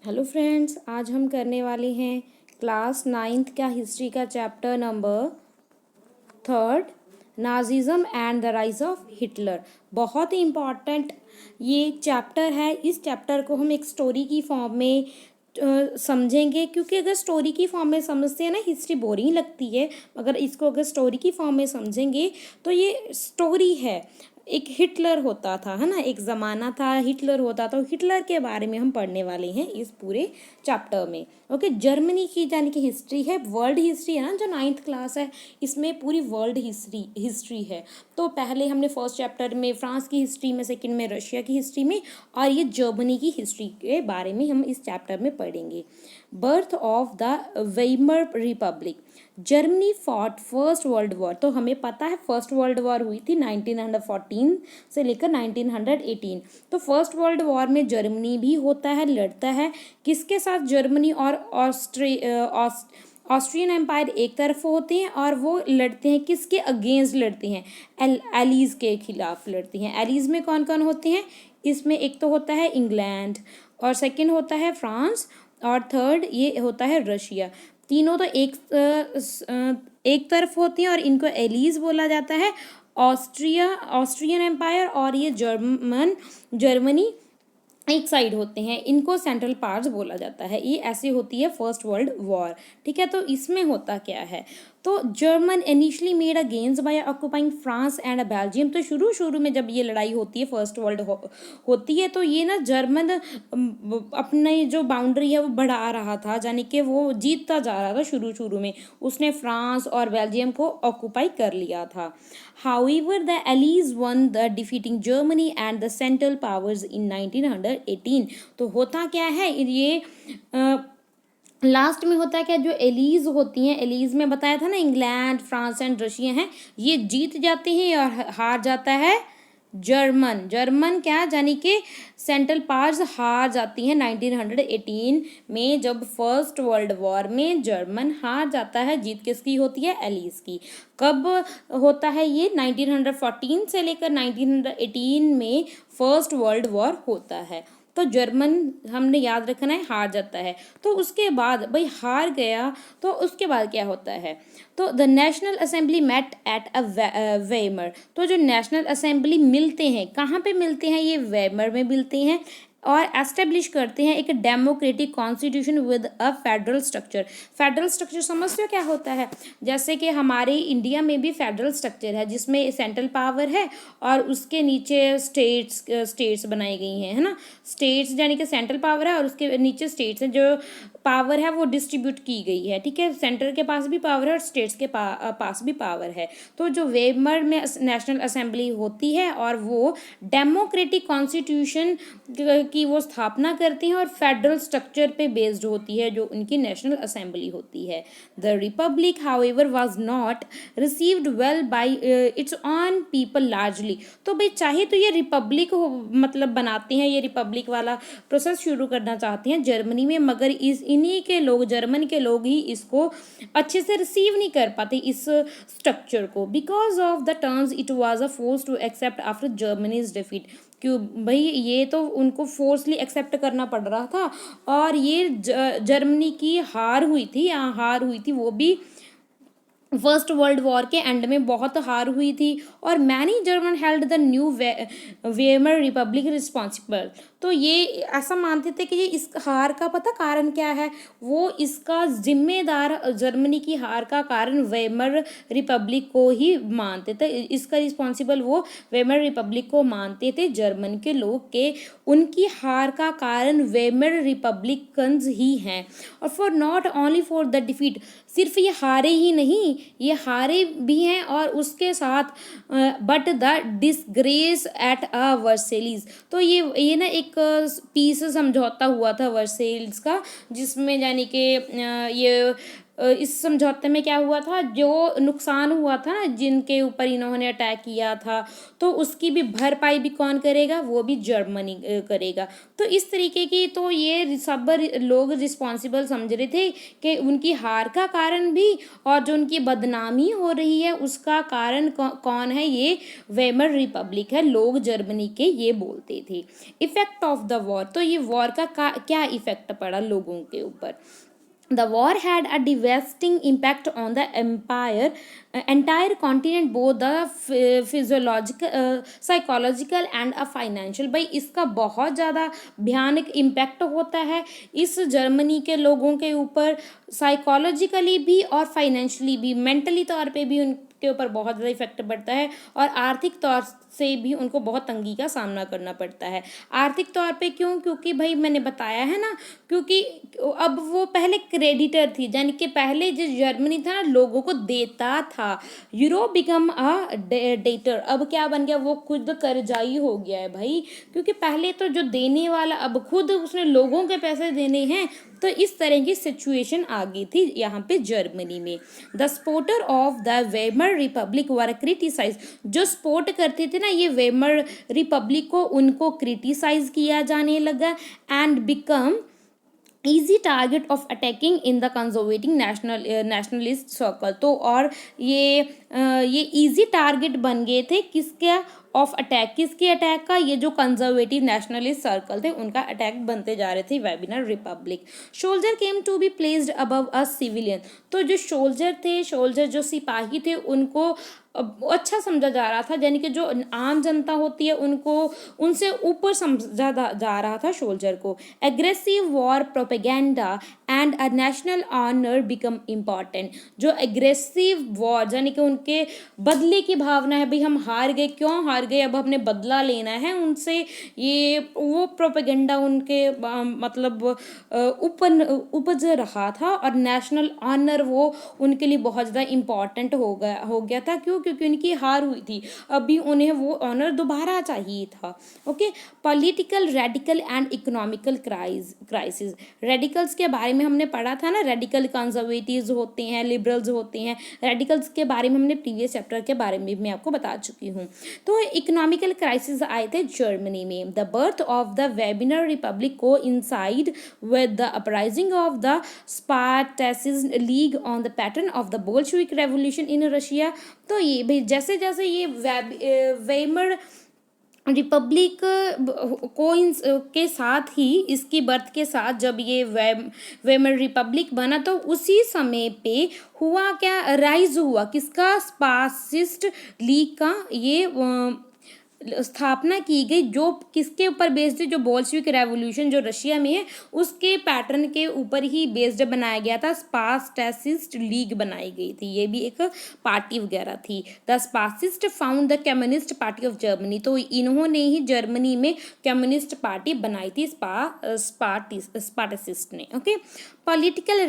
Hello friends, आज हम करने वाले हैं क्लास 9th का हिस्ट्री का chapter number 3, Nazism and the rise of Hitler. बहुत ही इम्पॉर्टेंट ये चैप्टर है। इस चैप्टर को हम एक स्टोरी की फॉर्म में समझेंगे, क्योंकि अगर स्टोरी की फॉर्म में समझते हैं ना, हिस्ट्री बोरिंग लगती है। मगर इसको अगर स्टोरी की फॉर्म में समझेंगे तो ये स्टोरी है। एक हिटलर होता था, है ना, एक ज़माना था, हिटलर होता था। हिटलर के बारे में हम पढ़ने वाले हैं इस पूरे चैप्टर में। ओके, जर्मनी की यानी कि हिस्ट्री है, वर्ल्ड हिस्ट्री है ना, जो 9th क्लास है, इसमें पूरी वर्ल्ड हिस्ट्री है। तो पहले हमने फर्स्ट चैप्टर में फ्रांस की हिस्ट्री में, सेकंड में रशिया की हिस्ट्री में, और ये जर्मनी की हिस्ट्री के बारे में हम इस चैप्टर में पढ़ेंगे। Birth of the Weimar republic. Germany fought first world war. तो हमें पता है फर्स्ट वर्ल्ड वॉर हुई थी 1914 से लेकर 1918। तो फर्स्ट वर्ल्ड वॉर में जर्मनी भी होता है, लड़ता है। किसके साथ? जर्मनी और ऑस्ट्रियन एम्पायर एक तरफ होते हैं, और वो लड़ते हैं किसके अगेंस्ट? लड़ते हैं एलीज के खिलाफ लड़ते हैं। एलीज में कौन कौन होते हैं? इसमें एक तो होता है इंग्लैंड, और सेकंड होता है फ्रांस, और थर्ड ये होता है रशिया। तीनों तो एक तरफ होती हैं और इनको एलीज बोला जाता है। ऑस्ट्रियन एम्पायर और ये जर्मनी एक साइड होते हैं, इनको सेंट्रल पावर्स बोला जाता है। ये ऐसी होती है फर्स्ट वर्ल्ड वॉर। ठीक है, तो इसमें होता क्या है? तो German initially made against by occupying France and Belgium. तो शुरू में जब ये लड़ाई होती है, फर्स्ट वर्ल्ड होती है, तो ये ना जर्मन अपने जो बाउंड्री है वो बढ़ा रहा था, यानी कि वो जीतता जा रहा था। शुरू में उसने फ्रांस और बेल्जियम को ऑक्युपाई कर लिया था। However, the Allies won the defeating Germany and the Central Powers in 1918। तो होता क्या है ये लास्ट में होता है क्या? जो एलीज होती हैं, एलीज में बताया था ना, इंग्लैंड, फ्रांस एंड रशिया हैं, ये जीत जाते हैं और हार जाता है जर्मन क्या, यानी कि सेंट्रल पावर्स हार जाती हैं 1918 में। जब फर्स्ट वर्ल्ड वॉर में जर्मन हार जाता है, जीत किसकी होती है? एलीज की। कब होता है ये? 1914 से लेकर 1918 में फर्स्ट वर्ल्ड वॉर होता है। तो जर्मन हमने याद रखना है, हार जाता है। तो उसके बाद भाई हार गया, तो उसके बाद क्या होता है? तो the national assembly met at a Weimar. तो जो नेशनल असेंबली मिलते हैं, कहाँ पे मिलते हैं? ये वेमर में मिलते हैं, और एस्टेब्लिश करते हैं एक democratic constitution with a federal structure. Federal structure समझते हो क्या होता है? जैसे कि हमारे इंडिया में भी फेडरल स्ट्रक्चर है, जिसमें सेंट्रल पावर है और उसके नीचे स्टेट्स बनाई गई हैं, है ना। स्टेट्स यानी कि सेंट्रल पावर है और उसके नीचे स्टेट्स हैं। जो पावर है वो डिस्ट्रीब्यूट की गई है। ठीक है, सेंटर के पास भी पावर है और स्टेट्स के पास भी पावर है। तो जो वेमर में नेशनल असेंबली होती है, और वो डेमोक्रेटिक कॉन्स्टिट्यूशन की वो स्थापना करते हैं, और फेडरल स्ट्रक्चर पे बेस्ड होती है जो उनकी नेशनल असेंबली होती है। The Republic however was not received well bye it's on people largely. तो भाई चाहे तो ये रिपब्लिक मतलब बनाते हैं, ये रिपब्लिक वाला प्रोसेस शुरू करना चाहते हैं जर्मनी में, मगर इन्हीं के लोग, जर्मन के लोग ही इसको अच्छे से रिसीव नहीं कर पाते, इस स्ट्रक्चर को। Because of the terms it was a force to accept after Germany's defeat. क्यों भाई? ये तो उनको फोर्सली एक्सेप्ट करना पड़ रहा था, और ये जर्मनी की हार हुई थी, वो भी फर्स्ट वर्ल्ड वॉर के एंड में बहुत हार हुई थी। और many German held the new Weimar Republic responsible. तो ये ऐसा मानते थे कि ये इस हार का पता कारण क्या है? वो इसका जिम्मेदार, जर्मनी की हार का कारण वेमर रिपब्लिक को ही मानते थे। इसका रिस्पॉन्सिबल वो वेमर रिपब्लिक को मानते थे जर्मन के लोग के। उनकी हार का कारण वेमर रिपब्लिकन्स ही हैं। और for not only for the defeat, सिर्फ ये हारे ही नहीं, ये हारे भी हैं और उसके साथ but the disgrace at a Versailles. तो ये ना एक पीस समझौता हुआ था वर्सेल्स का, जिसमें यानी कि ये इस समझौते में क्या हुआ था, जो नुकसान हुआ था ना जिनके ऊपर इन्होंने अटैक किया था, तो उसकी भी भरपाई भी कौन करेगा, वो भी जर्मनी करेगा। तो इस तरीके की तो ये सब लोग रिस्पॉन्सिबल समझ रहे थे कि उनकी हार का कारण भी और जो उनकी बदनामी हो रही है उसका कारण कौन है, ये वेमर रिपब्लिक है, लोग जर्मनी के ये बोलते थे। इफेक्ट ऑफ द वॉर, तो ये वॉर का क्या इफेक्ट पड़ा लोगों के ऊपर। The war had a devastating impact on the entire continent, both the physiological, psychological and a financial। भाई इसका बहुत ज़्यादा भयानक इम्पैक्ट होता है इस जर्मनी के लोगों के ऊपर, साइकोलॉजिकली भी और फाइनेंशियली भी, मेंटली तौर पे भी उनके ऊपर बहुत ज़्यादा इफेक्ट पड़ता है, और आर्थिक तौर से भी उनको बहुत तंगी का सामना करना पड़ता है। आर्थिक तौर पे क्यों, क्योंकि भाई मैंने बताया है ना, क्योंकि अब वो पहले क्रेडिटर थी, यानी कि पहले जो जर्मनी था ना लोगों को देता था, यूरोप बिकम अ डेटर, अब क्या बन गया, वो खुद कर्जाई हो गया है भाई, क्योंकि पहले तो जो देने वाला अब खुद उसने लोगों के पैसे देने हैं। तो इस तरह की सिचुएशन आ गई थी यहाँ पे जर्मनी में। The supporter of the Weimar republic were criticise, जो सपोर्ट करते थे ना ये वेमर रिपब्लिक को, उनको क्रिटिसाइज किया जाने लगा, and become easy target of attacking in the conservative nationalist circle. तो और ये ईजी टारगेट बन गए थे किसके ऑफ अटैक, किसके अटैक का, ये जो कंजर्वेटिव नेशनलिस्ट सर्कल थे उनका अटैक बनते जा रहे थे Weimar republic. Soldier came to be placed above a civilian, तो जो सोल्जर जो सिपाही थे उनको अच्छा समझा जा रहा था, यानी कि जो आम जनता होती है उनको उनसे ऊपर समझा जा रहा था सोल्जर को। Aggressive war propaganda and a national honour become important, जो एग्रेसिव वॉर यानी कि उनके बदले की भावना है, भाई हम हार गए, क्यों हार गए, अब हमने बदला लेना है उनसे, ये वो प्रोपेगेंडा उनके मतलब उपज रहा था, और नेशनल ऑनर वो उनके लिए बहुत ज़्यादा इम्पॉर्टेंट हो गया था। क्यों, क्योंकि उनकी हार हुई थी, अभी उन्हें वो ऑनर दोबारा चाहिए था। Okay, political radical and economical crisis, radicals के बारे में हमने पढ़ा था ना, रेडिकल कंजर्वेटिव्स होते हैं, लिबरल्स होते हैं, रेडिकल्स के बारे में हमने प्रीवियस चैप्टर के बारे में मैं आपको बता चुकी हूँ। तो इकोनॉमिकल क्राइसिस आए थे जर्मनी में। The birth of the Weimar republic coincided with the uprising of the Spartacist league on the pattern of the Bolshevik revolution in Russia. तो ये भाई जैसे जैसे ये वेमर रिपब्लिक के साथ ही, इसकी बर्थ के साथ जब ये वेमर रिपब्लिक बना, तो उसी समय पे हुआ क्या, राइज हुआ किसका, स्पासिस्ट लीग का ये स्थापना की गई, जो किसके ऊपर बेस्ड है, जो बोल्शेविक रेवोल्यूशन जो रशिया में है उसके पैटर्न के ऊपर ही बेस्ड बनाया गया था, स्पासिस्ट लीग बनाई गई थी, ये भी एक पार्टी वगैरह थी। The Spartacist found the communist party of Germany, तो इन्होंने ही जर्मनी में कम्युनिस्ट पार्टी बनाई थी, स्पार्टिसिस्ट ने। Okay, political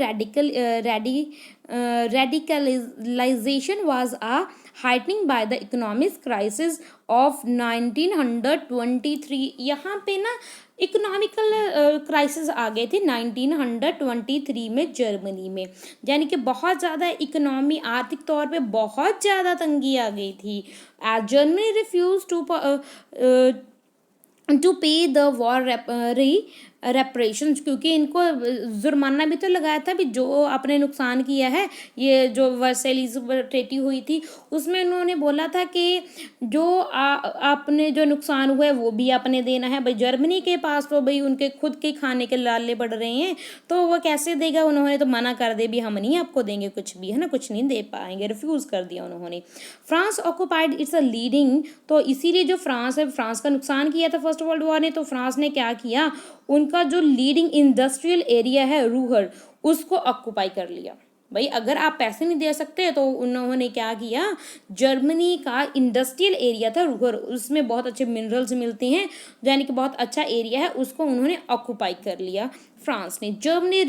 radicalization was a heightening by the economic crisis of 1923। यहाँ पे ना इकोनॉमिकल क्राइसिस आ गए थे 1923 में जर्मनी में, यानी कि बहुत ज़्यादा इकोनॉमी आर्थिक तौर पे बहुत ज़्यादा तंगी आ गई थी। एज जर्मनी रिफ्यूज टू पे द वॉर रेपरेशन, क्योंकि इनको जुर्माना भी तो लगाया था भी, जो आपने नुकसान किया है, ये जो वर्सेलीज ट्रीटी हुई थी उसमें उन्होंने बोला था कि जो आपने जो नुकसान हुआ है वो भी आपने देना है। भाई जर्मनी के पास तो भाई उनके खुद के खाने के लाले पड़ रहे हैं, तो वो कैसे देगा, उन्होंने तो मना कर दे भी हम नहीं आपको देंगे कुछ भी, है ना, कुछ नहीं दे पाएंगे, रिफ्यूज़ कर दिया उन्होंने। France occupied it's a leading, तो इसीलिए जो फ्रांस है, फ्रांस का नुकसान किया था फर्स्ट वर्ल्ड वॉर ने, तो फ्रांस ने क्या किया, उनका जो लीडिंग इंडस्ट्रियल एरिया है रूहर, उसको ऑक्यूपाई कर लिया। भाई अगर आप पैसे नहीं दे सकते तो उन्होंने क्या किया, जर्मनी का इंडस्ट्रियल एरिया था रूहर, उसमें बहुत अच्छे मिनरल्स मिलते हैं, यानी कि बहुत अच्छा एरिया है, उसको उन्होंने ऑक्यूपाई कर लिया फ्रांस ने। Germany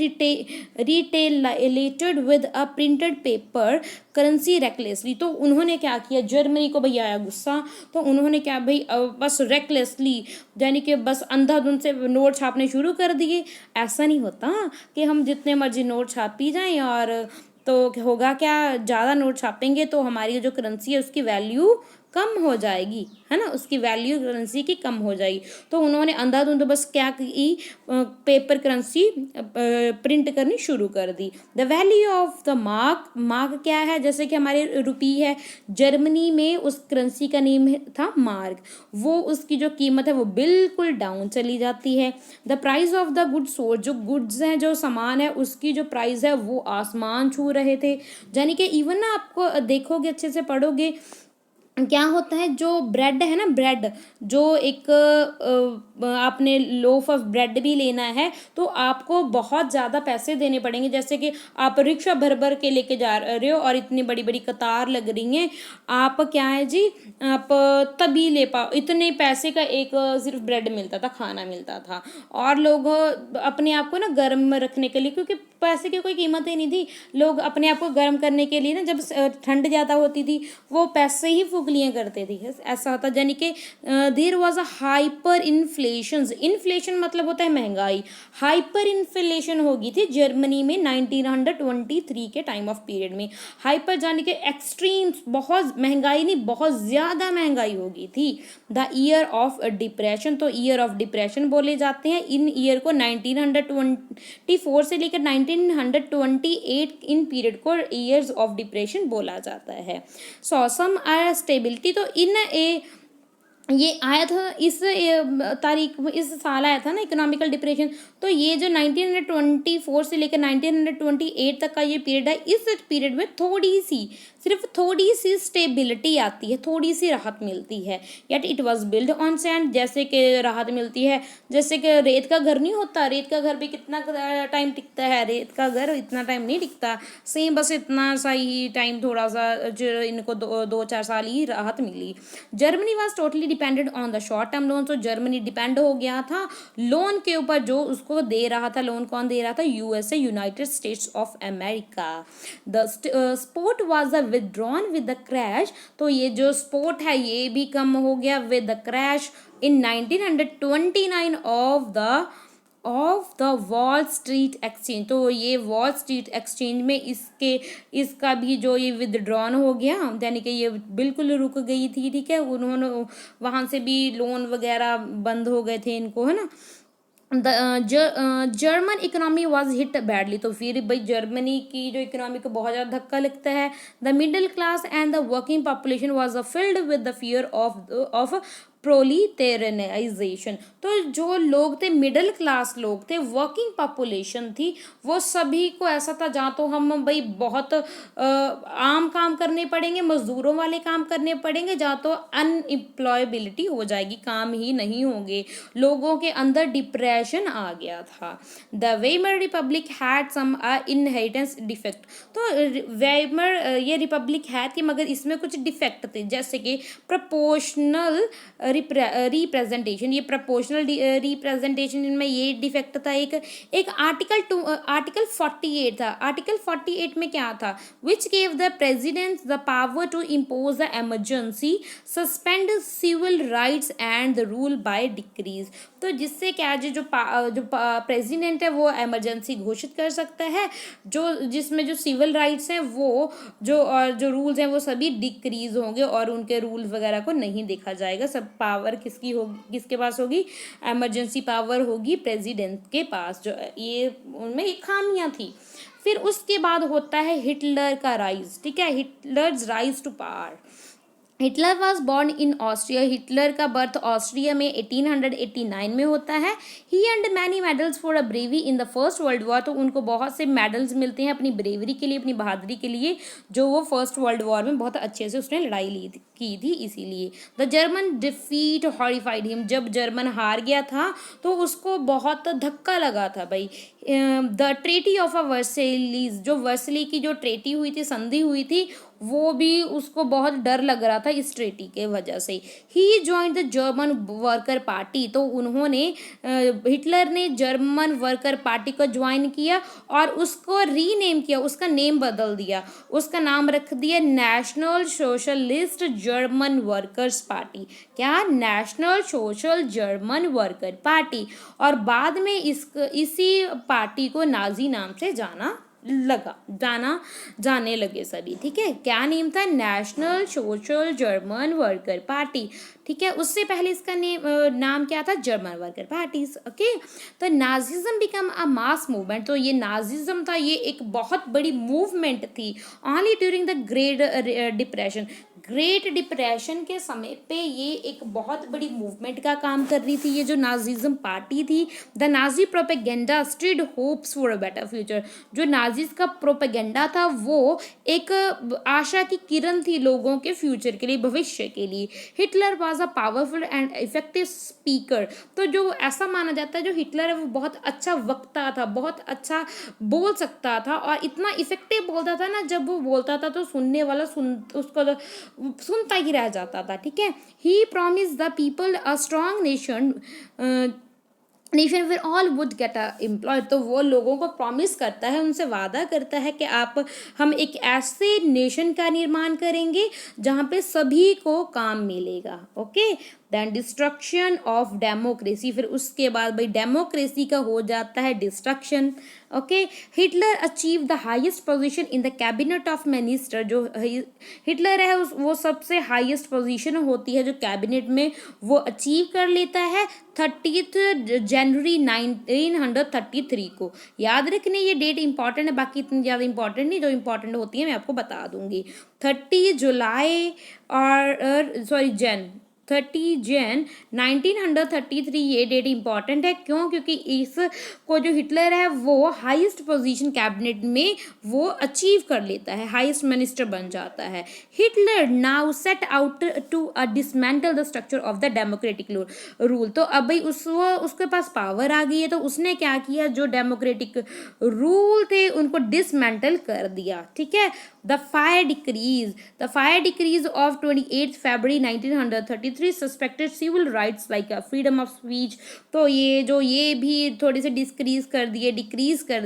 retaliated with a printed paper currency recklessly, तो उन्होंने क्या किया, जर्मनी को भाई आया गुस्सा, तो उन्होंने क्या भाई बस रेकलेसली, यानी कि बस अंधाधुंध से नोट छापने शुरू कर दिए। ऐसा नहीं होता कि हम जितने मर्जी नोट छापी जाएं और तो होगा क्या, ज़्यादा नोट छापेंगे तो हमारी जो करेंसी है उसकी वैल्यू कम हो जाएगी, है ना, उसकी वैल्यू करेंसी की कम हो जाएगी। तो उन्होंने अंधाधुंध बस क्या की, पेपर करेंसी प्रिंट करनी शुरू कर दी। The value of the mark, mark क्या है, जैसे कि हमारे रुपी है, जर्मनी में उस करेंसी का नेम था मार्क, वो उसकी जो कीमत है वो बिल्कुल डाउन चली जाती है। The price of the goods sold, जो गुड्स हैं, जो सामान है, उसकी जो प्राइस है वो आसमान छू रहे थे। यानी कि इवन ना, आपको देखोगे, अच्छे से पढ़ोगे, क्या होता है, जो ब्रेड है ना, ब्रेड, जो एक आपने लोफ ऑफ ब्रेड भी लेना है तो आपको बहुत ज़्यादा पैसे देने पड़ेंगे। जैसे कि आप रिक्शा भर भर के लेके जा रहे हो और इतनी बड़ी बड़ी कतार लग रही है, आप क्या है जी, आप तभी ले पाओ, इतने पैसे का एक सिर्फ ब्रेड मिलता था, खाना मिलता था। और लोग अपने आप को ना गर्म रखने के लिए, क्योंकि पैसे की कोई कीमत ही नहीं थी, लोग अपने आप को गर्म करने के लिए ना, जब ठंड ज़्यादा होती थी वो पैसे ही फुगलियाँ करते थे, ऐसा होता। यानी कि there was a hyper inflation, inflation मतलब होता है महंगाई, हाइपर इन्फ्लेशन हो गई थी जर्मनी में 1923 के टाइम ऑफ पीरियड में। हाइपर यानी कि एक्सट्रीम, बहुत महंगाई नहीं, बहुत ज़्यादा महंगाई हो गई थी। द ईयर ऑफ डिप्रेशन, तो ईयर ऑफ डिप्रेशन बोले जाते हैं इन ईयर को, 1924 से लेकर 1928 इन पीरियड को ईयर्स ऑफ डिप्रेशन बोला जाता है। सो सम आर स्टेबिलिटी, तो इन ये आया था इस तारीख, इस साल आया था ना इकोनॉमिकल डिप्रेशन। तो ये जो 1924 से लेकर 1928 तक का ये पीरियड है, इस पीरियड में थोड़ी सी, सिर्फ थोड़ी सी स्टेबिलिटी आती है, थोड़ी सी राहत मिलती है। Yet it was build on sand, जैसे कि राहत मिलती है, जैसे कि रेत का घर नहीं होता, रेत का घर भी कितना टाइम टिकता है, रेत का घर इतना टाइम नहीं टिकता, सेम बस इतना सा ही टाइम, थोड़ा सा जो इनको 2-4 साल ही राहत मिली। Germany was totally depended on the short term loan, तो जर्मनी डिपेंड हो गया था लोन के ऊपर, जो उसको दे रहा था, लोन कौन दे रहा था, USA, United states of America. The sport was the withdrawn with the crash, तो ये जो स्पोर्ट है ये भी कम हो गया with the crash in 1929 of the wall street exchange. तो ये वॉल स्ट्रीट एक्सचेंज में इसका भी जो ये विदड्रॉन हो गया, यानी कि ये बिल्कुल रुक गई थी, ठीक है, उन्होंने वहाँ से भी लोन वगैरह बंद हो गए थे इनको, है ना। German economy was hit badly, तो फिर भाई जर्मनी की जो इकोनॉमी को बहुत ज़्यादा धक्का लगता है। The middle class and the working population was filled with the fear of proletarianisation, तो जो लोग थे, मिडिल क्लास लोग थे, वर्किंग पॉपुलेशन थी, वो सभी को ऐसा था, जहाँ तो हम भाई बहुत आम काम करने पड़ेंगे, मजदूरों वाले काम करने पड़ेंगे, जहाँ तो अनएम्प्लॉयबिलिटी हो जाएगी, काम ही नहीं होंगे, लोगों के अंदर डिप्रेशन आ गया था। The Weimar republic had some inheritance defect, तो वेमर ये रिपब्लिक है थी मगर इसमें कुछ डिफेक्ट थे, जैसे कि प्रपोर्शनल रिप्रेजेंटेशन, ये प्रपोर्शनल रिप्रेजेंटेशन में ये डिफेक्ट था। एक आर्टिकल 48 था, आर्टिकल 48 में क्या था, which gave the president the power to impose the emergency, suspend civil rights and the rule by decrees, तो जिससे क्या है, जो प्रेसिडेंट है वो इमरजेंसी घोषित कर सकता है, जिसमें जो सिविल राइट्स हैं वो जो रूल्स हैं वो सभी डिक्रीज होंगे और उनके रूल वगैरह को नहीं देखा जाएगा। सब पावर किसके पास होगी, इमरजेंसी पावर होगी प्रेसिडेंट के पास, जो ये उनमें एक खामियां थी। फिर उसके बाद होता है हिटलर का राइज, ठीक है, Hitler's rise to power. Hitler was born in Austria, Hitler का बर्थ ऑस्ट्रिया में 1889 में होता है। He earned many medals for a bravery in the first world war, तो उनको बहुत से मेडल्स मिलते हैं अपनी ब्रेवरी के लिए, अपनी बहादुरी के लिए, जो वो फर्स्ट वर्ल्ड वॉर में बहुत अच्छे से उसने लड़ाई की थी, इसीलिए। The German defeat horrified him, जब जर्मन हार गया था तो उसको बहुत धक्का लगा था भाई। द ट्रेटी ऑफ अ वर्सेलीज, जो वर्सली की जो ट्रेटी हुई थी, संधि हुई थी, वो भी उसको बहुत डर लग रहा था इस ट्रेटी के वजह से। He joined the German worker party, तो उन्होंने हिटलर ने जर्मन वर्कर पार्टी को ज्वाइन किया और उसको रीनेम किया, उसका नेम बदल दिया, उसका नाम रख दिया national socialist German workers party. क्या, national social German worker party, और बाद में इसी पार्टी को नाजी नाम से जाना जाने लगे सभी, ठीक है। क्या नेम था? National social German worker party, ठीक है। उससे पहले इसका नाम क्या था? German worker party, okay. तो Nazism become a mass movement, तो ये नाजिज्म था, ये एक बहुत बड़ी मूवमेंट थी only during the great depression के समय पे ये एक बहुत बड़ी मूवमेंट का काम कर रही थी ये जो नाजिज्म पार्टी थी। The Nazi propaganda stride hopes for a better future, जो नाजीज का प्रोपेगेंडा था वो एक आशा की किरण थी लोगों के फ्यूचर के लिए, भविष्य के लिए। Hitler was a powerful and effective speaker, तो जो ऐसा माना जाता है जो हिटलर है वो बहुत अच्छा वक्ता था, बहुत अच्छा बोल सकता था और इतना इफेक्टिव बोलता था ना, जब वो बोलता था तो सुनने वाला उसको सुनता ही रह जाता था, ठीक है। He promise the people a strong nation where all would get employed, तो वो लोगों को प्रॉमिस करता है, उनसे वादा करता है कि हम एक ऐसे नेशन का निर्माण करेंगे जहाँ पे सभी को काम मिलेगा, okay. Then destruction of democracy, फिर उसके बाद भाई डेमोक्रेसी का हो जाता है destruction, okay. Hitler achieve the highest position in the cabinet of minister, जो हिटलर है वो सबसे हाईएस्ट पोजीशन होती है जो कैबिनेट में वो अचीव कर लेता है 30 जनवरी 1933 को। याद रखने ये डेट इंपॉर्टेंट है, बाकी इतनी ज़्यादा इंपॉर्टेंट नहीं, जो इंपॉर्टेंट होती है मैं आपको बता दूंगी। 30 जुलाई और 1933 ये डेट इंपॉर्टेंट है, क्यों? क्योंकि इसको जो हिटलर है वो हाईएस्ट पोजीशन कैबिनेट में वो अचीव कर लेता है, हाईएस्ट मिनिस्टर बन जाता है। Hitler now set out to dismantle the structure of the democratic rule, तो अब भाई उसके पास पावर आ गई है, तो उसने क्या किया, जो डेमोक्रेटिक रूल थे उनको डिसमेंटल कर दिया, ठीक है। The fire decrees of 28 February 1933 suspected civil rights like freedom of speech, तो ये भी थोड़े से डिक्रीज कर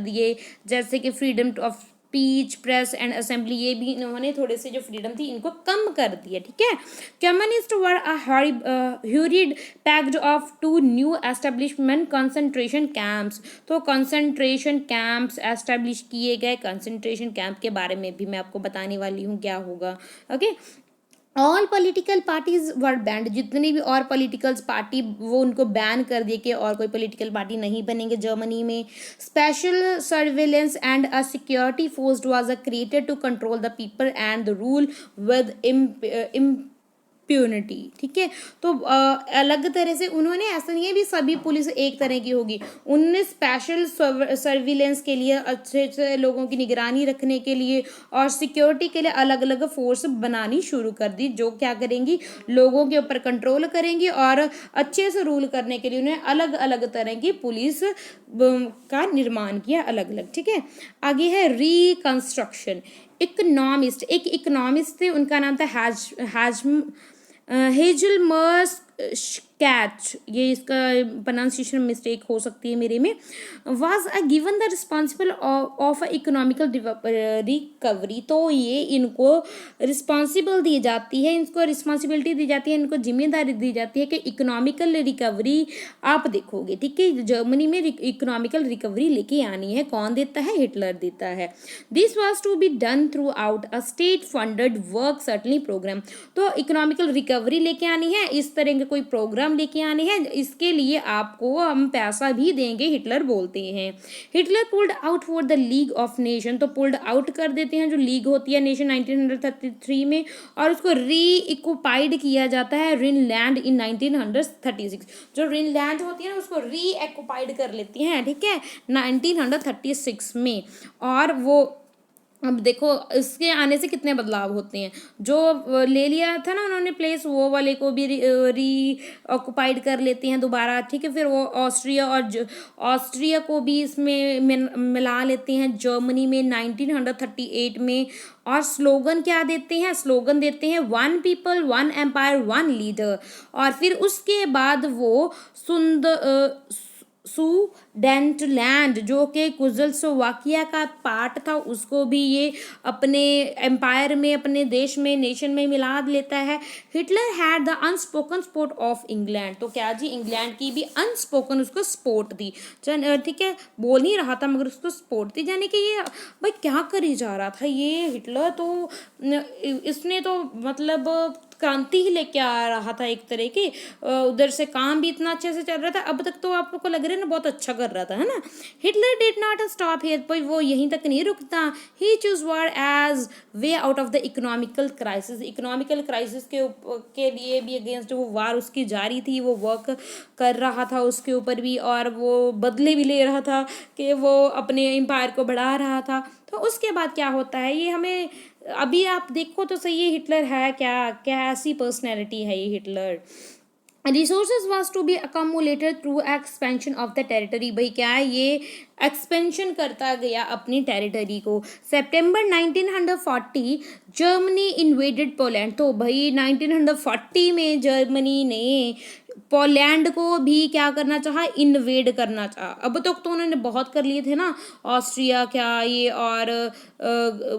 दिए, जैसे कि freedom of speech, press and assembly, ये भी इन्होंने थोड़े से जो फ्रीडम थी इनको कम कर दिया, ठीक है। Communist were hurried packed off 2 new establishment concentration camps, तो कंसंट्रेशन कैंप्स एस्टेब्लिश किए गए। कंसंट्रेशन कैंप के बारे में भी मैं आपको बताने वाली हूँ क्या होगा, okay. All political parties were band, जितनी भी और पॉलिटिकल्स पार्टी वो उनको बैन कर दिए कि और कोई पॉलिटिकल पार्टी नहीं बनेंगे जर्मनी में। Special surveillance and a security force was created to control the people and the rule with impunity, ठीक है। तो अलग तरह से उन्होंने, ऐसा नहीं है भी सभी पुलिस एक तरह की होगी, उन्होंने स्पेशल सर्विलेंस के लिए, अच्छे से लोगों की निगरानी रखने के लिए और सिक्योरिटी के लिए अलग अलग फोर्स बनानी शुरू कर दी, जो क्या करेंगी, लोगों के ऊपर कंट्रोल करेंगी और अच्छे से रूल करने के लिए उन्हें अलग अलग तरह की पुलिस का निर्माण किया, अलग अलग, ठीक है। आगे है रिकंस्ट्रक्शन। एक इकोनॉमिस्ट थे, उनका नाम था हेजलमर्स कैच, ये इसका प्रोनाउंसिएशन मिस्टेक हो सकती है मेरे में। Was given the responsible of economical recovery, तो ये इनको रिस्पॉन्सिबल दी जाती है, इनको रिस्पॉन्सिबिलिटी दी जाती है, इनको जिम्मेदारी दी जाती है कि इकोनॉमिकल रिकवरी आप देखोगे, ठीक है। जर्मनी में इकोनॉमिकल रिकवरी लेके आनी है, कौन देता है? हिटलर देता है। This was to be done throughout a state funded work certainly programme, तो इकोनॉमिकल रिकवरी लेके आनी है, इस तरह के कोई प्रोग्राम लेके आने हैं, इसके लिए आपको हम पैसा भी देंगे, हिटलर बोलते हैं। Hitler pulled out for the league of nation, तो पुल्ड आउट कर देते हैं जो लीग होती है नेशन 1933 में, और उसको रीइक्युपाइड किया जाता है रिनलैंड इन 1936, जो रिनलैंड होती है ना उसको रीइक्युपाइड कर लेती हैं, ठीक है, 1936 में। और वो अब देखो इसके आने से कितने बदलाव होते हैं, जो ले लिया था ना उन्होंने प्लेस, वो वाले को भी री ऑक्युपाइड कर लेते हैं दोबारा, ठीक है। फिर वो ऑस्ट्रिया को भी इसमें मिला लेते हैं जर्मनी में 1938 में। और स्लोगन क्या देते हैं? स्लोगन देते हैं 1 पीपल 1 एम्पायर 1 लीडर। और फिर उसके बाद वो सुडेंटलैंड जो कि कुज़ेलोस्लोवाकिया का पार्ट था, उसको भी ये अपने एम्पायर में, अपने देश में, नेशन में मिला लेता है। Hitler had the unspoken support of England, तो क्या जी, इंग्लैंड की भी अनस्पोकन उसको सपोर्ट दी, ठीक है, बोल नहीं रहा था मगर उसको सपोर्ट दी। यानी कि ये भाई क्या करी जा रहा था ये हिटलर, तो इसने तो मतलब क्रांति ही लेके आ रहा था एक तरह की। उधर से काम भी इतना अच्छे से चल रहा था, अब तक तो आपको लग रहा है ना बहुत अच्छा कर रहा था, है ना। Hitler did not stop here, पर वो यहीं तक नहीं रुकता। He choose war as way out of the economical crisis, economical crisis के लिए भी अगेंस्ट वो वार उसकी जारी थी, वो वर्क कर रहा था उसके ऊपर भी, और वो बदले भी ले रहा था कि वो अपने एम्पायर को बढ़ा रहा था। तो उसके बाद क्या होता है, ये हमें अभी आप देखो तो सही, ये हिटलर है क्या, क्या ऐसी पर्सनैलिटी है ये Hitler. Resources was to be accumulated through expansion of the territory, भाई क्या है, ये एक्सपेंशन करता गया अपनी टेरिटरी को। सितंबर 1940 जर्मनी इन्वेडेड पोलैंड, तो भाई 1940 में जर्मनी ने पोलैंड को भी क्या करना चाहा, इन्वेड करना चाहा। अब तक तो उन्होंने बहुत कर लिए थे ना, ऑस्ट्रिया क्या ये, और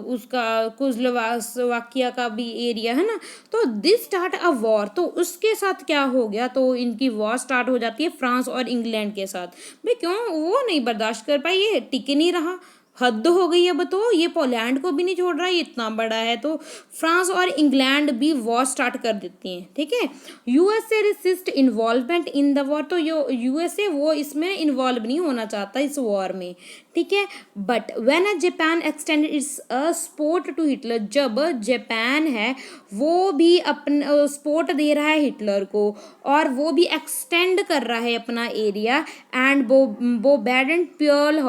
उसका कुज़ेलोस्लोवाकिया का भी एरिया है ना। तो दिस स्टार्ट अ वॉर, तो उसके साथ क्या हो गया, तो इनकी वॉर स्टार्ट हो जाती है फ्रांस और इंग्लैंड के साथ। भाई क्यों, वो नहीं बर्दाश्त कर पाई, ये टिक नहीं रहा, हद हो गई। अब तो ये पोलैंड को भी नहीं छोड़ रहा, ये इतना बड़ा है, तो फ्रांस और इंग्लैंड भी वॉर स्टार्ट कर देती हैं, ठीक है। USA resist involvement in the war, तो यूएसए वो इसमें इन्वॉल्व नहीं होना चाहता इस वॉर में, ठीक है। But when Japan extended its support to Hitler, जब जापान है वो भी अपना सपोर्ट दे रहा है हिटलर को, और वो भी एक्सटेंड कर रहा है अपना एरिया, एंड वो बैडन पर्ल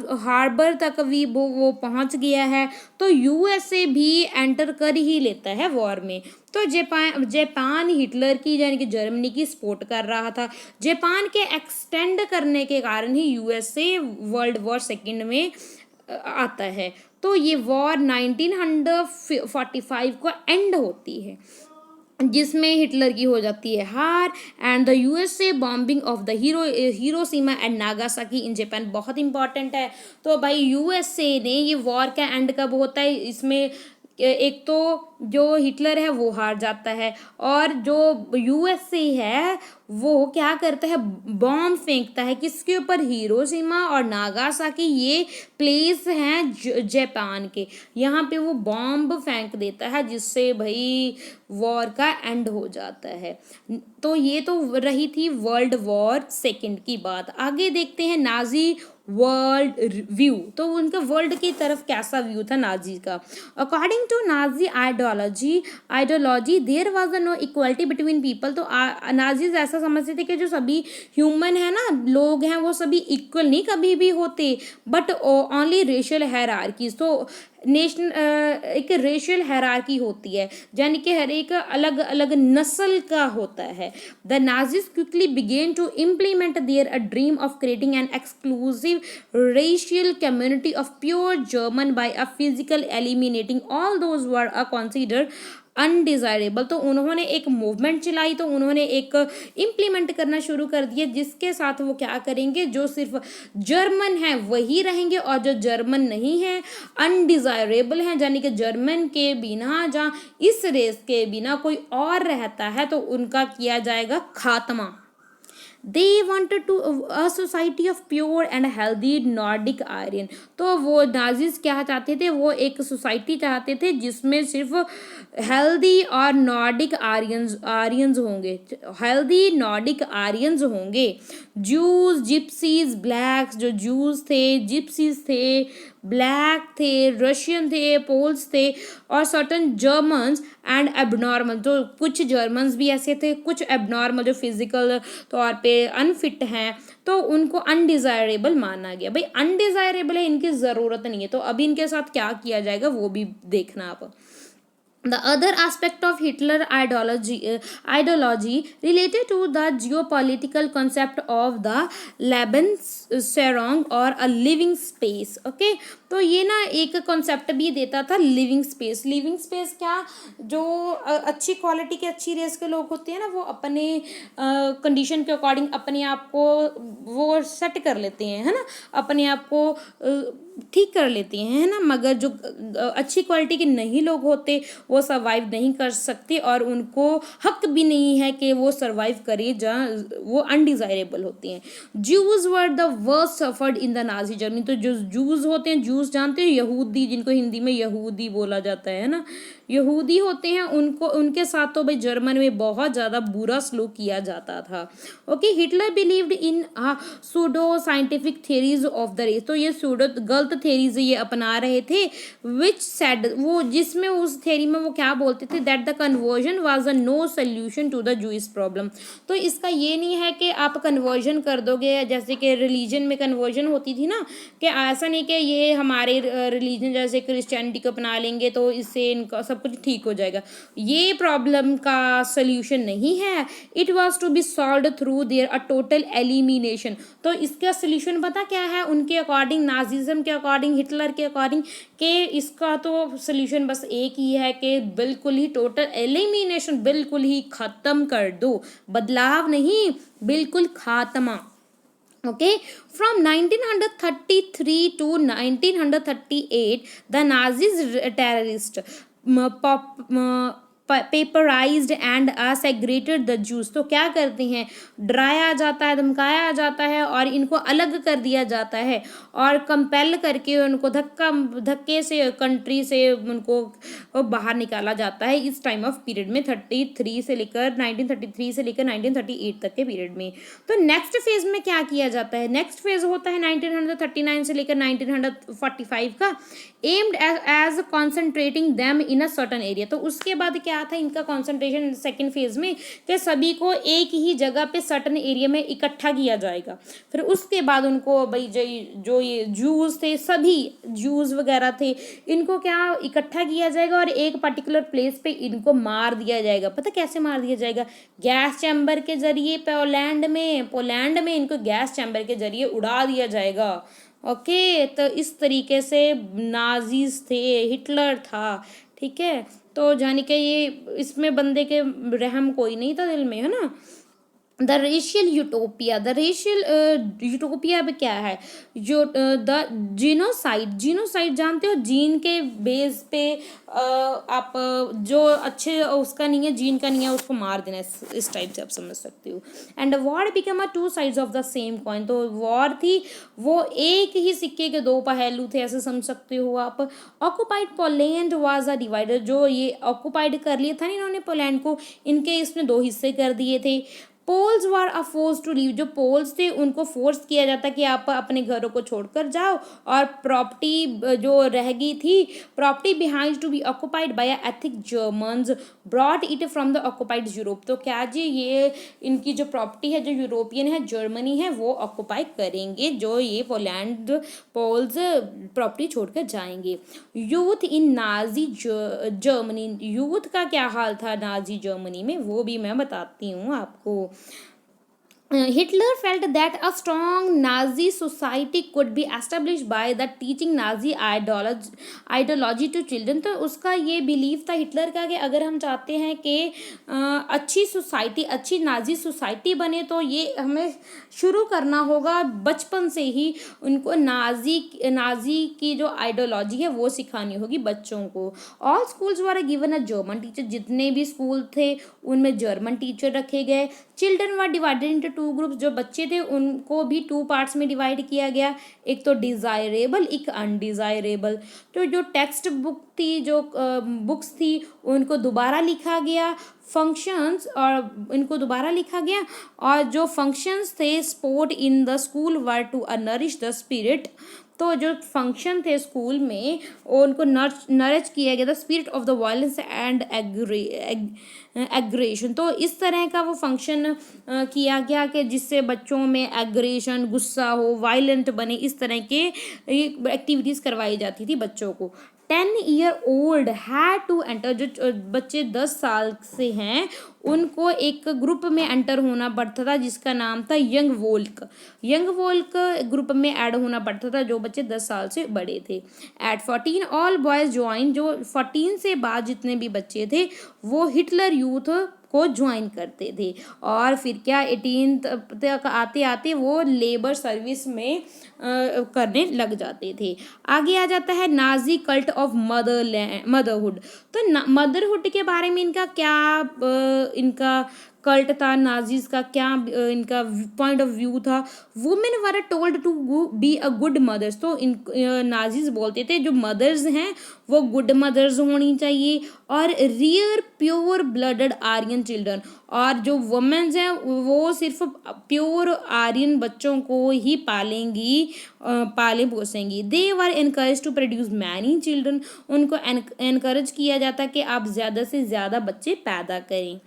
हार्बर तक भी वो पहुंच गया है, तो यूएसए भी एंटर कर ही लेता है वॉर में। तो जापान हिटलर की यानी कि जर्मनी की सपोर्ट कर रहा था। जापान के एक्सटेंड करने के कारण ही यूएसए वर्ल्ड वॉर सेकेंड में आता है। तो ये वॉर 1945 को एंड होती है, जिसमें हिटलर की हो जाती है हार, and the USA bombing of the Hiroshima and Nagasaki in Japan, बहुत इंपॉर्टेंट है। तो भाई यूएसए ने, ये वॉर का एंड कब होता है, इसमें एक तो जो हिटलर है वो हार जाता है, और जो यूएसए है वो क्या करता है, बॉम्ब फेंकता है किसके ऊपर, हिरोशिमा और नागासाकी, ये प्लेस हैं जापान के, यहाँ पे वो बॉम्ब फेंक देता है, जिससे भाई वॉर का एंड हो जाता है। तो ये तो रही थी वर्ल्ड वॉर सेकेंड की बात। आगे देखते हैं नाजी वर्ल्ड व्यू, तो उनका वर्ल्ड की तरफ कैसा व्यू था नाजी का। According to Nazi ideology there was no equality between people, तो नाजीज ऐसा समझते थे कि जो सभी ह्यूमन है ना, लोग हैं, वो सभी इक्वल नहीं कभी भी होते, बट ओनली रेशियल हायरार्कीज, तो नेशन एक रेशियल हायरार्की होती है, यानी कि हर एक अलग अलग नस्ल का होता है। The Nazis quickly began to implement their a dream of creating an exclusive racial community of pure German by a physical eliminating all those were are considered undesirable, तो उन्होंने एक मूवमेंट चलाई, तो उन्होंने एक इम्प्लीमेंट करना शुरू कर दिया, जिसके साथ वो क्या करेंगे, जो सिर्फ जर्मन है वही रहेंगे, और जो जर्मन नहीं है अनडिजायरेबल हैं, यानी कि जर्मन के बिना, जहाँ इस रेस के बिना कोई और रहता है तो उनका किया जाएगा खात्मा। They wanted to a society of pure and healthy Nordic Aryan, तो वो नाजीज क्या चाहते थे, वो एक सोसाइटी चाहते थे जिसमें सिर्फ हेल्दी और नॉर्डिक आर्यंस होंगे, हेल्दी नॉर्डिक आर्यंस होंगे। जूस, जिप्सीज, ब्लैक्स, जो जूस थे, जिप्सीज थे, ब्लैक थे, रशियन थे, पोल्स थे, और सर्टन जर्मन्स एंड एबनॉर्मल, तो कुछ जर्मन्स भी ऐसे थे, कुछ एबनॉर्मल जो फिजिकल तौर पे अनफिट हैं, तो उनको अनडिजायरेबल माना गया। भाई अनडिजायरेबल है, इनकी ज़रूरत नहीं है, तो अभी इनके साथ क्या किया जाएगा वो भी देखना आप। The other aspect of Hitler ideology related to the geopolitical concept of the Lebensraum और a living space. Okay, तो ये ना एक कॉन्सेप्ट भी देता था लिविंग स्पेस. लिविंग स्पेस क्या, जो अच्छी क्वालिटी के अच्छी रेस के लोग होते हैं ना, वो अपने कंडीशन के अकॉर्डिंग अपने आप को वो सेट कर लेते हैं, है ना, अपने आप को ठीक कर लेती हैं, है ना. मगर जो अच्छी क्वालिटी के नहीं लोग होते वो सर्वाइव नहीं कर सकते और उनको हक भी नहीं है कि वो सर्वाइव करें, जहाँ वो अनडिजायरेबल होती हैं. Jews were the worst suffered in the Nazi Germany. तो जो जूज होते हैं, जूस जानते हैं, यहूदी, जिनको हिंदी में यहूदी बोला जाता है ना, यहूदी होते हैं, उनको उनके साथ तो भाई जर्मन में बहुत ज़्यादा बुरा सलूक किया जाता था. Okay, Hitler believed in pseudo scientific theories of the race. तो ये सूडो गलत थेरीज ये अपना रहे थे, विच सेड, वो जिसमें उस थेरी में वो क्या बोलते थे, that the conversion was a no solution to the Jewish problem. तो इसका ये नहीं है कि आप कन्वर्जन कर दोगे, जैसे कि रिलीजन में कन्वर्जन होती थी ना, कि ऐसा नहीं कि ये हमारे रिलीजन जैसे क्रिश्चियनिटी को अपना लेंगे तो इससे इनका सब कुछ ठीक हो जाएगा. ये प्रॉब्लम का सोल्यूशन नहीं है. It was to be solved through their a total elimination. तो इसका सोल्यूशन पता क्या है उनके अकॉर्डिंग, नाजिज्म के अकॉर्डिंग, हिटलर के अकॉर्डिंग, कि इसका तो सोल्यूशन बस एक ही है कि बिल्कुल ही टोटल एलिमिनेशन, बिल्कुल ही ख़त्म कर दो, बदलाव नहीं, बिल्कुल खात्मा. Okay, from 1933 to 1938, the Nazis terrorist pauperised and segregated the Jews. तो क्या करते हैं, डराया जाता है, धमकाया जाता है और इनको अलग कर दिया जाता है और कंपेल करके उनको धक्के से कंट्री से उनको बाहर निकाला जाता है इस टाइम ऑफ पीरियड में, 1933 से लेकर 1938 तक के पीरियड में. तो नेक्स्ट फेज में क्या किया जाता है, नेक्स्ट फेज होता है 1939 से लेकर 1945 का, aimed as concentrating them in a certain area. तो उसके बाद क्या था इनका कॉन्सेंट्रेशन सेकेंड फेज में, कि सभी को एक ही जगह पे सर्टन एरिया में इकट्ठा किया जाएगा. फिर उसके बाद उनको भाई जो ये जूस थे, सभी जूस वगैरह थे, इनको क्या इकट्ठा किया जाएगा और एक पर्टिकुलर प्लेस पे इनको मार दिया जाएगा. पता कैसे मार दिया जाएगा, गैस चैम्बर के जरिए. पोलैंड में इनको गैस चैम्बर के जरिए उड़ा दिया जाएगा. ओके, तो इस तरीके से नाजीज थे, हिटलर था. ठीक है, तो जाने के ये इसमें बंदे के रहम कोई नहीं था दिल में, है ना. The racial utopia, the racial utopia में क्या है, जो द जीनोसाइड जानते हो, जीन के बेस पे आप जो अच्छे उसका नहीं है, जीन का नहीं है, उसको मार देना, इस टाइप से आप समझ सकते हो. And war become a two sides of the same coin. तो वॉर थी, वो एक ही सिक्के के दो पहलू थे, ऐसे समझ सकते हो आप. Occupied Poland was a divider. जो ये ऑक्युपाइड कर लिया था ना इन्होंने पोलैंड को, इनके इसमें दो हिस्से कर दिए थे. Poles were a force to leave. जो पोल्स थे उनको फोर्स किया जाता कि आप अपने घरों को छोड़कर जाओ, और प्रॉपर्टी जो रह गई थी, property behind to be occupied by ethic Germans brought it from the occupied Europe. तो क्या जी, ये इनकी जो प्रॉपर्टी है, जो यूरोपियन है, जर्मनी है, वो ऑक्युपाई करेंगे जो ये पोल्स प्रॉपर्टी छोड़कर जाएंगे. Youth in Nazi Germany. Youth का क्या हाल था नाजी जर्मनी में, वो भी मैं बताती हूँ आपको. Hitler felt that a strong Nazi society could be established by the teaching Nazi ideology to children. तो उसका ये बिलीव था हिटलर का कि अगर हम चाहते हैं कि अच्छी सोसाइटी, अच्छी नाजी सोसाइटी बने, तो ये हमें शुरू करना होगा बचपन से ही. उनको नाजी की जो आइडियोलॉजी है वो सिखानी होगी बच्चों को. All schools were given a German teacher. जितने भी स्कूल थे उनमें जर्मन टीचर रखे गए. Children were divided into two groups. जो बच्चे थे उनको भी टू पार्ट्स में डिवाइड किया गया, एक तो डिज़ायरेबल, एक अनडिज़ायरेबल. तो जो टेक्स्ट बुक थी, जो बुक्स थी, उनको दोबारा लिखा गया. फंक्शंस और इनको दोबारा लिखा गया, और जो फंक्शंस थे sport in the school were to nourish the spirit. तो जो फंक्शन थे स्कूल में उनको नरिश किया गया, the spirit of the violence and aggression. तो इस तरह का वो फंक्शन किया गया कि जिससे बच्चों में एग्रेशन, गुस्सा हो, वायलेंट बने, इस तरह के एक्टिविटीज़ करवाई जाती थी बच्चों को. 10-year-old हैड टू एंटर, जो बच्चे 10 साल से हैं उनको एक ग्रुप में एंटर होना पड़ता था जिसका नाम था यंग वोल्क। यंग वोल्क ग्रुप में ऐड होना पड़ता था जो बच्चे 10 साल से बड़े थे। एट 14 ऑल बॉयज ज्वाइन, जो 14 से बाद जितने भी बच्चे थे वो हिटलर यूथ को ज्वाइन करते थे। और फिर क्या 18 तक आते आते वो लेबर सर्विस में करने लग जाते थे। आगे आ जाता है नाजी कल्ट ऑफ मदरहुड। तो मदरहुड के बारे में इनका क्या इनका कल्ट था, नाजीज का क्या इनका पॉइंट ऑफ व्यू था। Women were told to be a good mothers, तो इन नाजीज बोलते थे जो मदर्स हैं वो गुड मदर्स होनी चाहिए और rear pure blooded Aryan children, और जो वुमेन्स हैं वो सिर्फ प्योर आर्यन बच्चों को ही पालेंगी, पाले पोसेंगी। They were encourage to produce many children, उनको एनकरेज किया जाता कि आप ज़्यादा से ज़्यादा बच्चे पैदा करें।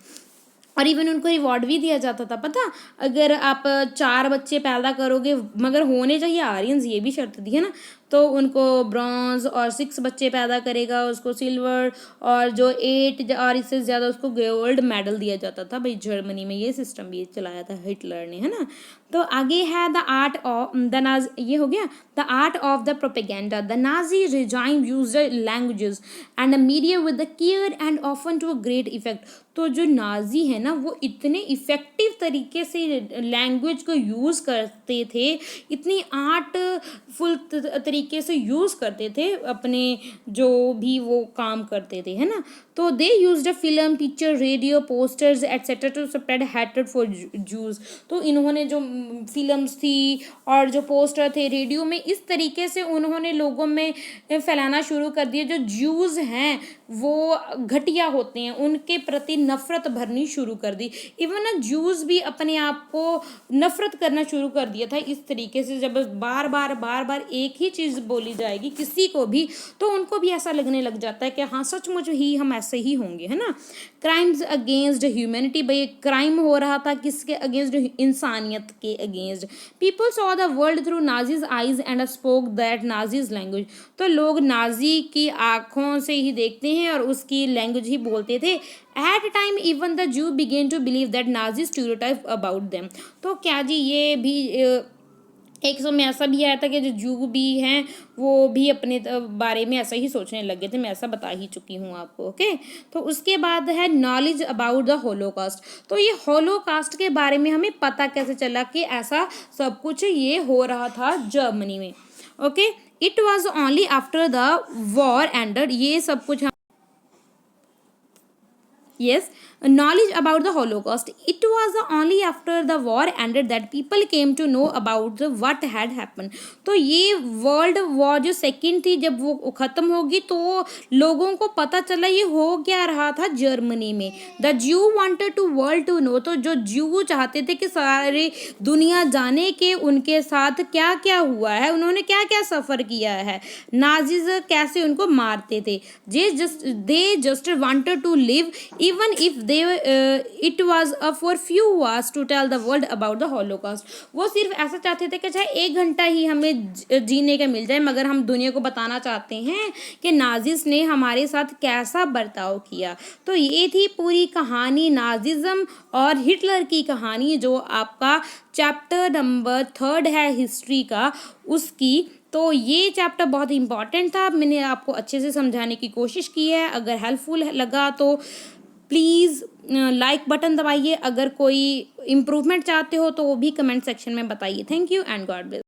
और इवन उनको रिवॉर्ड भी दिया जाता था, पता, अगर आप 4 बच्चे पैदा करोगे मगर होने चाहिए आर्यंस, ये भी शर्त दी है ना, तो उनको ब्रॉन्ज, और 6 बच्चे पैदा करेगा उसको सिल्वर, और जो 8 और इससे ज़्यादा उसको गोल्ड मेडल दिया जाता था। भाई जर्मनी में ये सिस्टम भी चलाया था हिटलर ने, है ना। तो आगे है द आर्ट ऑफ द ये हो गया the art of the propaganda. The Nazi regime use languages and media with the care and often to a great effect. तो जो नाजी है ना वो इतने इफ़ेक्टिव तरीके से लैंग्वेज को यूज़ करते थे, इतनी आर्टफुल तरीके से यूज़ करते थे अपने जो भी वो काम करते थे, है ना। तो they used a film, picture, radio, posters etcetera to spread hatred for Jews. तो इन्होंने जो फिल्म्स थी और जो पोस्टर थे रेडियो में, इस तरीके से उन्होंने लोगों में फैलाना शुरू कर दिया जो ज्यूज़ हैं वो घटिया होते हैं, उनके प्रति नफरत भरनी शुरू कर दी। इवन ना ज्यूज़ भी अपने आप को नफरत करना शुरू कर दिया था इस तरीके से। जब बार बार एक ही चीज़ बोली जाएगी किसी को भी तो उनको भी ऐसा लगने लग जाता है कि हाँ सचमुच ही हम ऐसे ही होंगे, है ना। क्राइम्स अगेंस्ट ह्यूमैनिटी, भाई क्राइम हो रहा था किसके अगेंस्ट, इंसानियत के against. People saw the world through Nazis eyes and spoke that Nazis language. तो लोग नाजी की आँखों से ही देखते हैं और उसकी लैंग्वेज ही बोलते थे। At time even the Jew began to believe that Nazi stereotype about them. तो क्या जी ये भी एक समय ऐसा भी आया था कि जो जू भी हैं वो भी अपने बारे में ऐसा ही सोचने लगे थे। मैं ऐसा बता ही चुकी हूँ आपको, ओके। तो उसके बाद है नॉलेज अबाउट द होलोकास्ट। तो ये होलोकास्ट के बारे में हमें पता कैसे चला कि ऐसा सब कुछ ये हो रहा था जर्मनी में, okay. It was only after the war ended, ये सब कुछ yes, knowledge about the Holocaust. It was only after the war ended that people came to know about what had happened. तो ये वर्ल्ड वॉर जो second थी जब वो ख़त्म होगी तो लोगों को पता चला ये हो क्या रहा था जर्मनी में। The Jew wanted to world to know, तो जो ज्यू चाहते थे कि सारी दुनिया जाने के उनके साथ क्या क्या हुआ है, उन्होंने क्या क्या सफ़र किया है, नाजीज कैसे उनको मारते थे। They just wanted to live even if they it was for few hours to tell the world about the Holocaust. वो सिर्फ ऐसा चाहते थे कि चाहे 1 घंटा ही हमें जीने का मिल जाए मगर हम दुनिया को बताना चाहते हैं कि नाजिस ने हमारे साथ कैसा बर्ताव किया। तो ये थी पूरी कहानी नाजिज्म और हिटलर की कहानी जो आपका चैप्टर नंबर 3 है हिस्ट्री का उसकी। तो ये चैप्टर बहुत इंपॉर्टेंट था, मैंने आपको अच्छे से समझाने की कोशिश की है। अगर हेल्पफुल लगा तो प्लीज़ लाइक बटन दबाइए। अगर कोई इम्प्रूवमेंट चाहते हो तो वो भी कमेंट सेक्शन में बताइए। Thank you and God bless.